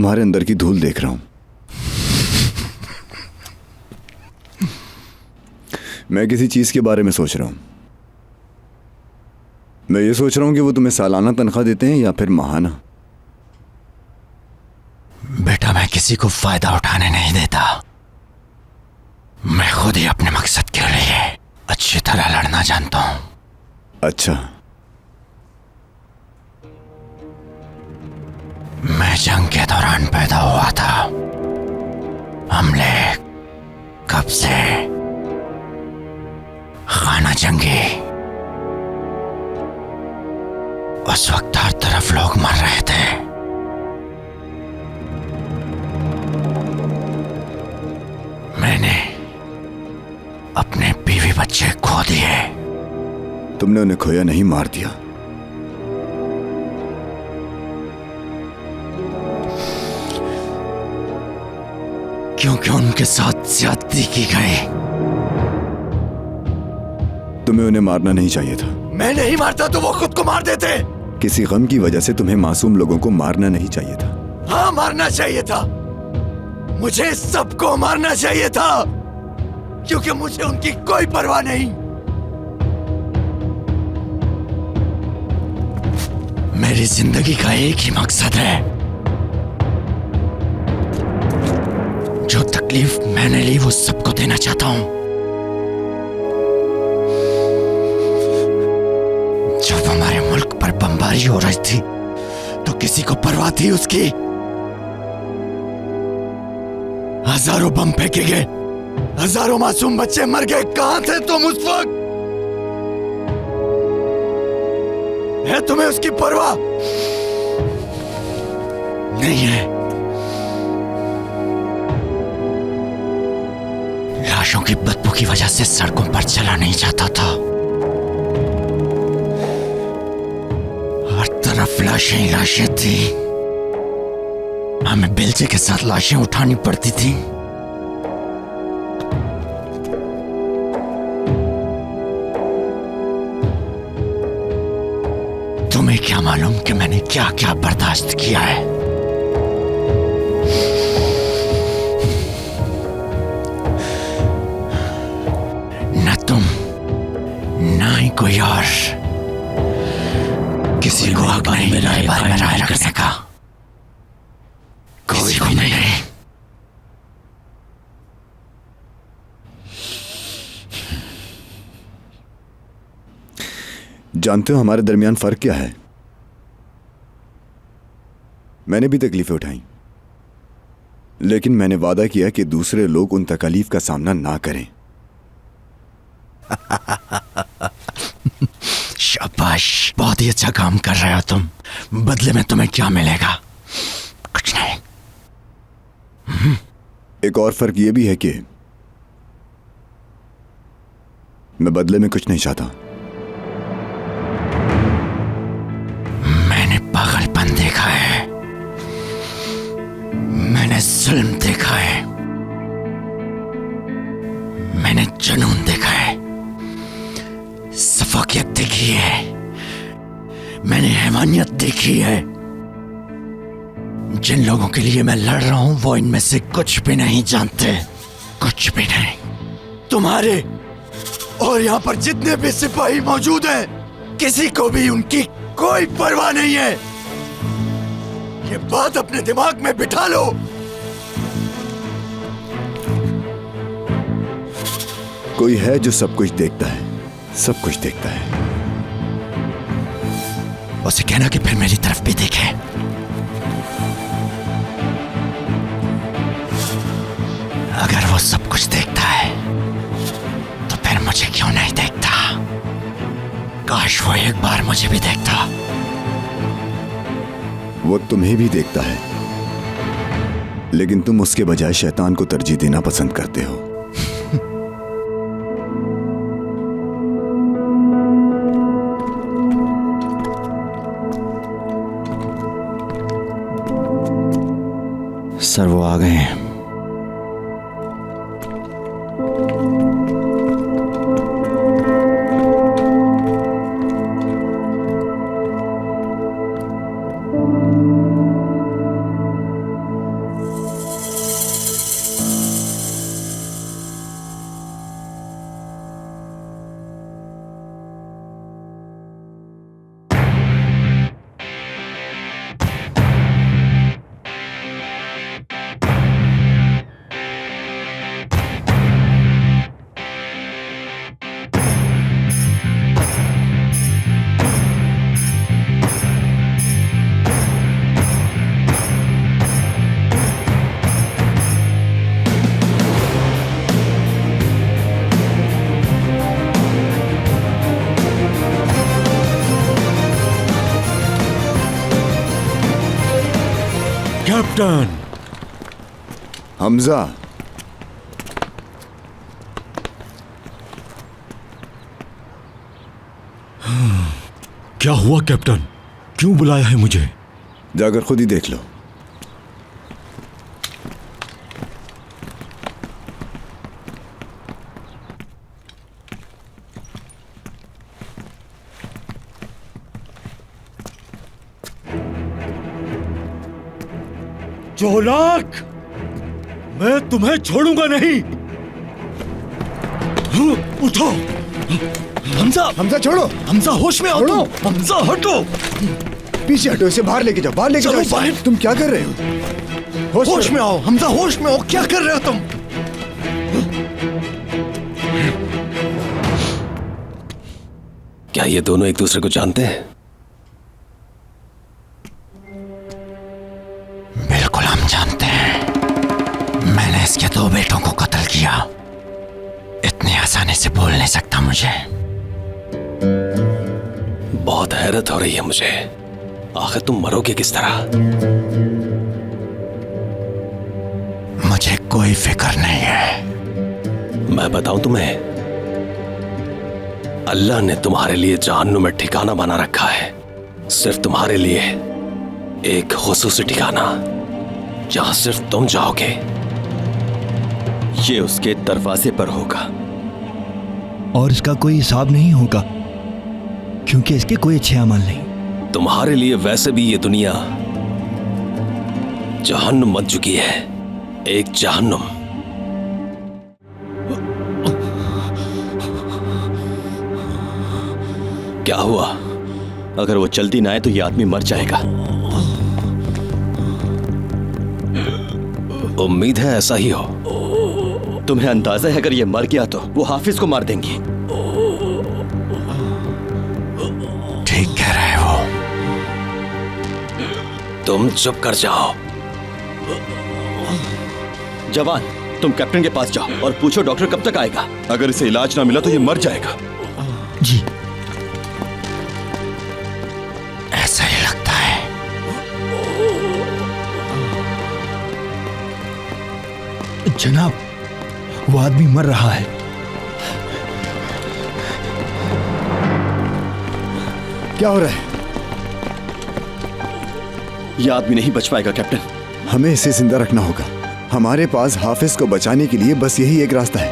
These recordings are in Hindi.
तुम्हारे अंदर की धूल देख रहा हूं। मैं किसी चीज के बारे में सोच रहा हूं। मैं ये सोच रहा हूं कि वो तुम्हें सालाना तनख्वाह देते हैं या फिर माहाना। बेटा, मैं किसी को फायदा उठाने नहीं देता। मैं खुद ही अपने मकसद के लिए अच्छी तरह लड़ना जानता हूं। अच्छा, मैं जंग के दौरान पैदा हुआ था। हमले, कब्जे, खाना जंगी। उस वक्त हर तरफ लोग मर रहे थे। मैंने अपने बीवी बच्चे खो दिए। तुमने उन्हें खोया नहीं, मार दिया। क्योंकि उनके साथ ज्यादती की गई। तुम्हें उन्हें मारना नहीं चाहिए था। मैं नहीं मारता तो वो खुद को मार देते। किसी गम की वजह से तुम्हें मासूम लोगों को मारना नहीं चाहिए था। हाँ, मारना चाहिए था। मुझे सबको मारना चाहिए था, क्योंकि मुझे उनकी कोई परवाह नहीं। मेरी जिंदगी का एक ही मकसद है। जो तकलीफ मैंने ली वो सबको देना चाहता हूं। जब हमारे मुल्क पर बमबारी हो रही थी तो किसी को परवाह थी उसकी? हजारों बम फेंके गए, हजारों मासूम बच्चे मर गए। कहां थे तुम उस वक्त? है तुम्हें उसकी परवाह? नहीं है। लाशों की बदबू की वजह से सड़कों पर चला नहीं जाता था। हर तरफ लाशें ही लाशें थी। हमें बेलचे के साथ लाशें उठानी पड़ती थी। तुम्हें क्या मालूम कि मैंने क्या क्या बर्दाश्त किया है। न तुम, ना ही कोई और किसी को हक नहीं मिला है बारे में राय रखने का। कोई भी नहीं। जानते हो हमारे दरमियान फर्क क्या है? मैंने भी तकलीफें उठाई, लेकिन मैंने वादा किया कि दूसरे लोग उन तकलीफ का सामना ना करें। शाबाश, बहुत ही अच्छा काम कर रहे हो तुम। बदले में तुम्हें क्या मिलेगा? कुछ नहीं। एक और फर्क यह भी है कि मैं बदले में कुछ नहीं चाहता। मैंने पागलपन देखा है, मैंने जुल्म देखा है, मैंने जुनून देखा है, सफाकियत देखी है, मैंने हैवानियत देखी है। जिन लोगों के लिए मैं लड़ रहा हूं वो इनमें से कुछ भी नहीं जानते, कुछ भी नहीं। तुम्हारे और यहां पर जितने भी सिपाही मौजूद हैं, किसी को भी उनकी कोई परवाह नहीं है। ये बात अपने दिमाग में बिठा लो। कोई है जो सब कुछ देखता है, सब कुछ देखता है। उसे कहना कि फिर मेरी तरफ भी देखे। अगर वो सब कुछ देखता है तो फिर मुझे क्यों नहीं देखता? काश वो एक बार मुझे भी देखता। वो तुम्हें भी देखता है, लेकिन तुम उसके बजाय शैतान को तरजीह देना पसंद करते हो। सर, वो आ गए हैं। कैप्टन। हमजा, क्या हुआ कैप्टन? क्यों बुलाया है मुझे? जाकर खुद ही देख लो। जोलाक, मैं तुम्हें छोड़ूंगा नहीं। उठो। हमजा, हमजा छोड़ो। हमजा होश में आओ तुम। हमजा हटो। पीछे हटो, इसे बाहर लेके जाओ, बाहर लेके चलो जाओ इसे। बाहर। तुम क्या कर रहे हो? होश में आओ हमजा, होश में आओ। क्या कर रहे हो तुम? क्या ये दोनों एक दूसरे को जानते हैं? बिल्कुल हम जानते हैं। मैंने इसके 2 बेटों को कत्ल किया। इतनी आसानी से बोल नहीं सकता मुझे। बहुत हैरत हो रही है मुझे। आखिर तुम मरोगे किस तरह? मुझे कोई फिक्र नहीं है। मैं बताऊं तुम्हें, अल्लाह ने तुम्हारे लिए जहन्नुम में ठिकाना बना रखा है। सिर्फ तुम्हारे लिए एक खुसूसी ठिकाना, जहां सिर्फ तुम जाओगे। ये उसके दरवाजे पर होगा और इसका कोई हिसाब नहीं होगा क्योंकि इसके कोई अच्छे अमल नहीं। तुम्हारे लिए वैसे भी ये दुनिया जहन्नुम बन चुकी है, एक जहन्नुम। क्या हुआ? अगर वो जल्दी ना आए तो ये आदमी मर जाएगा। उम्मीद है ऐसा ही हो। तुम्हें अंदाजा है अगर ये मर गया तो वो हाफिज को मार देंगे। ठीक कह रहे हो। तुम चुप कर जाओ। जवान, तुम कैप्टन के पास जाओ और पूछो डॉक्टर कब तक आएगा। अगर इसे इलाज ना मिला तो ये मर जाएगा। जी ऐसा ही लगता है। जनाब, वो आदमी मर रहा है। क्या हो रहा है? ये आदमी नहीं बच पाएगा कैप्टन। हमें इसे जिंदा रखना होगा। हमारे पास हाफिज को बचाने के लिए बस यही एक रास्ता है।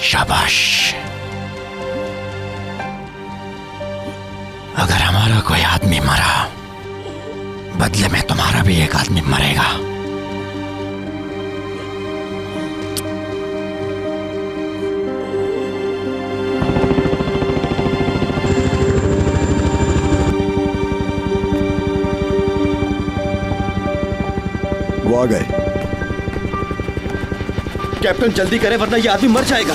शाबाश। अगर हमारा कोई आदमी मरा, बदले में तुम्हारा भी एक आदमी मरेगा। वो आ गए। कैप्टन जल्दी करें वरना ये आदमी मर जाएगा।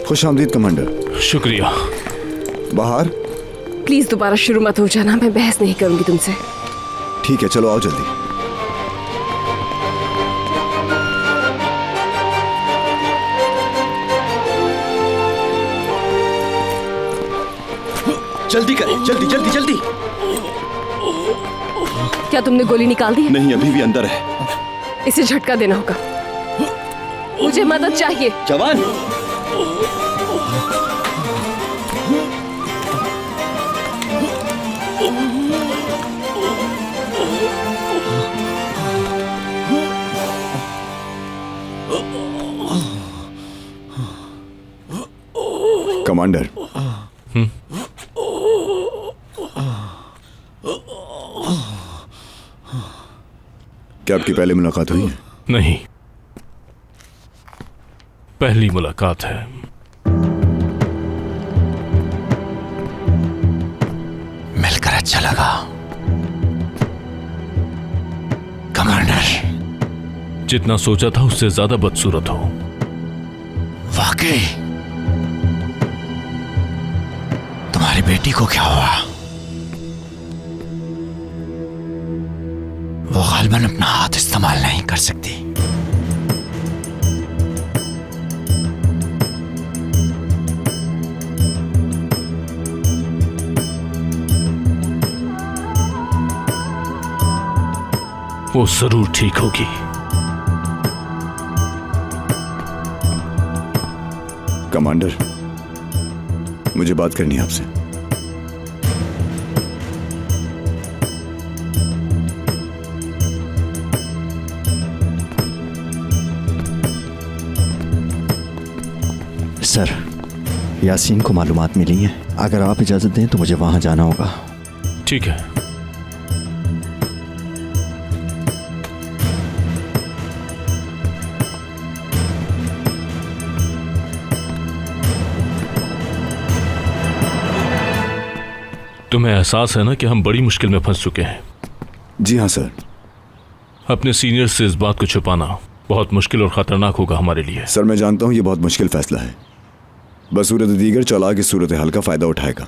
खुश आमदीद कमांडर। शुक्रिया। बाहर। प्लीज दोबारा शुरू मत हो जाना, मैं बहस नहीं करूंगी तुमसे। ठीक है, चलो आओ जल्दी। जल्दी करें, जल्दी जल्दी जल्दी। क्या तुमने गोली निकाल दी? नहीं, अभी भी अंदर है। इसे झटका देना होगा। मुझे मदद चाहिए। जवान, कमांडर, क्या आपकी पहले मुलाकात हुई है? नहीं, पहली मुलाकात है। मिलकर अच्छा लगा। कमांडर, जितना सोचा था उससे ज्यादा बदसूरत हो। वाकई तुम्हारी बेटी को क्या हुआ? वो गालिबन अपना हाथ इस्तेमाल नहीं कर सकती। वो जरूर ठीक होगी। कमांडर, मुझे बात करनी है आपसे। सर, यासीन को मालूमात मिली है। अगर आप इजाजत दें तो मुझे वहां जाना होगा। ठीक है। तुम्हें एहसास है ना कि हम बड़ी मुश्किल में फंस चुके हैं। जी हाँ सर। अपने सीनियर से इस बात को छुपाना बहुत मुश्किल और खतरनाक होगा हमारे लिए। सर, मैं जानता हूँ ये बहुत मुश्किल फैसला है। बसूरत दीगर चालाक इस सूरत हाल का फ़ायदा उठाएगा।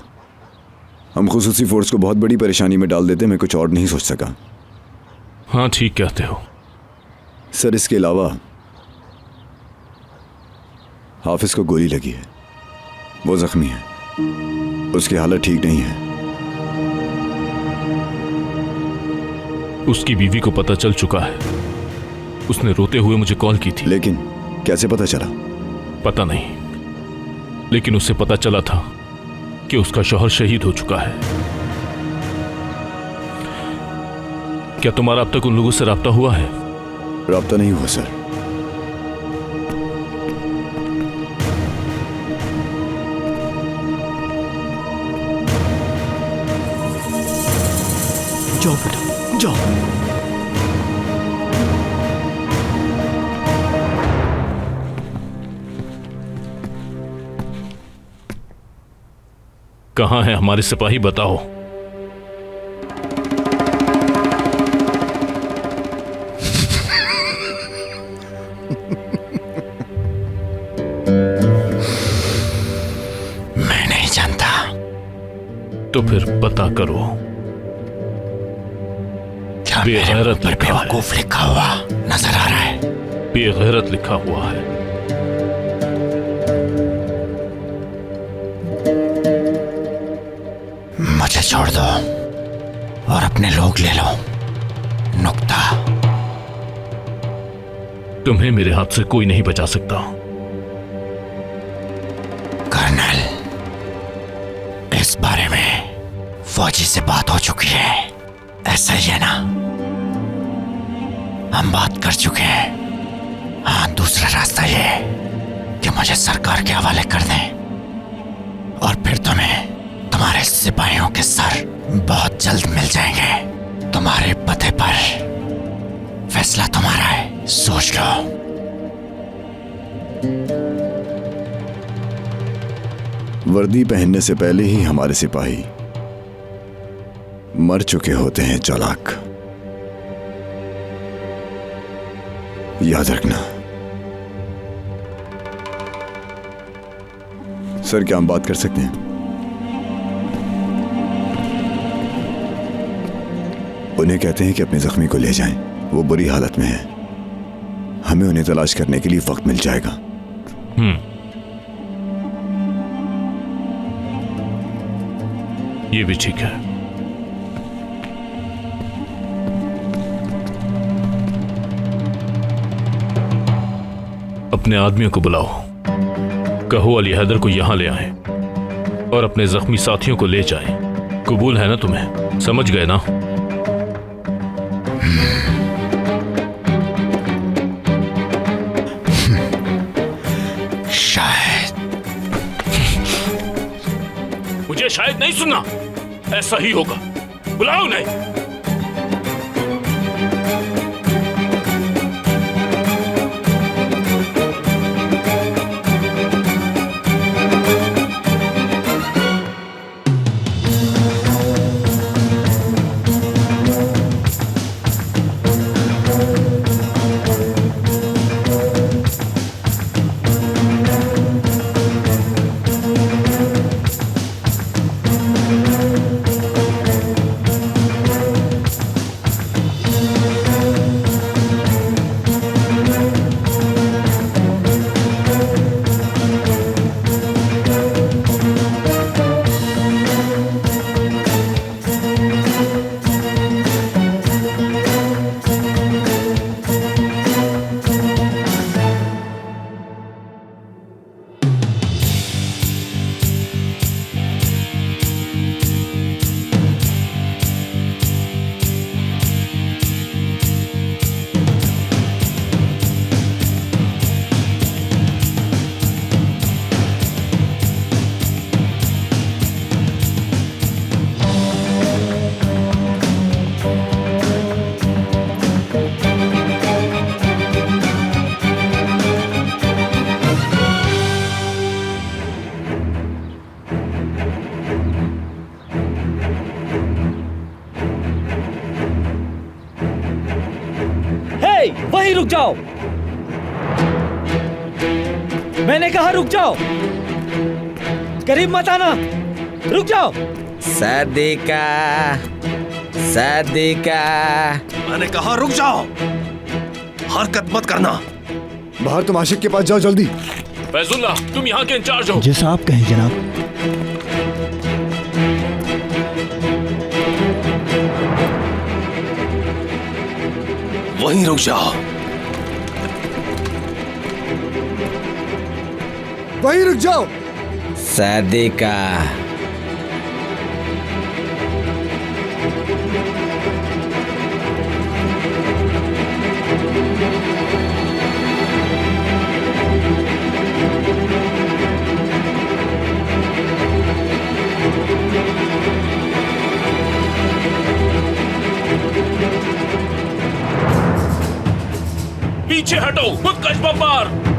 हम खुसूसी फोर्स को बहुत बड़ी परेशानी में डाल देते। मैं कुछ और नहीं सोच सका। हाँ, ठीक कहते हो। सर, इसके अलावा हाफिज को गोली लगी है। वो जख्मी है। उसकी हालत ठीक नहीं है। उसकी बीवी को पता चल चुका है। उसने रोते हुए मुझे कॉल की थी। लेकिन कैसे पता चला? पता नहीं, लेकिन उससे पता चला था कि उसका शौहर शहीद हो चुका है। क्या तुम्हारा अब तक उन लोगों से राब्ता हुआ है? राब्ता नहीं हुआ सर। जाओ बेटा, जाओ। कहां है हमारे सिपाही, बताओ। मैं नहीं जानता। तो फिर पता करो। क्या मेरे बेगैरत ऊपर लिखा है। बेवकूफ लिखा हुआ नजर आ रहा है? बेगैरत लिखा हुआ है। मुझे छोड़ दो और अपने लोग ले लो। नुक्ता। तुम्हें मेरे हाथ से कोई नहीं बचा सकता। कर्नल, इस बारे में फौजी से बात हो चुकी है। ऐसा ही है ना? हम बात कर चुके हैं। हाँ, दूसरा रास्ता ये है कि मुझे सरकार के हवाले कर दें और फिर तुम्हें तुम्हारे सिपाहियों के सर बहुत जल्द मिल जाएंगे। तुम्हारे पते पर। फैसला तुम्हारा है, सोच लो। वर्दी पहनने से पहले ही हमारे सिपाही मर चुके होते हैं चालाक। याद रखना। सर, क्या हम बात कर सकते हैं? उन्हें कहते हैं कि अपने जख्मी को ले जाएं। वो बुरी हालत में है। हमें उन्हें तलाश करने के लिए वक्त मिल जाएगा। ये भी ठीक है। अपने आदमियों को बुलाओ। कहो अली हैदर को यहां ले आए और अपने जख्मी साथियों को ले जाएं। कबूल है ना तुम्हें? समझ गए ना? शायद। मुझे शायद नहीं सुनना। ऐसा ही होगा। बुलाओ उन्हें। वहीं रुक जाओ। मैंने कहा रुक जाओ, करीब मत आना, रुक जाओ। सदिका, सदिका। मैंने कहा रुक जाओ, हरकत मत करना। बाहर तुम आशिक के पास जाओ जल्दी। फैजुल्ला, तुम यहाँ के इंचार्ज हो। जैसा आप कहें जनाब। वहीं रुक जाओ। वहीं रुक जाओ। सदिका। पीछे हटो, खुद कश बम मार।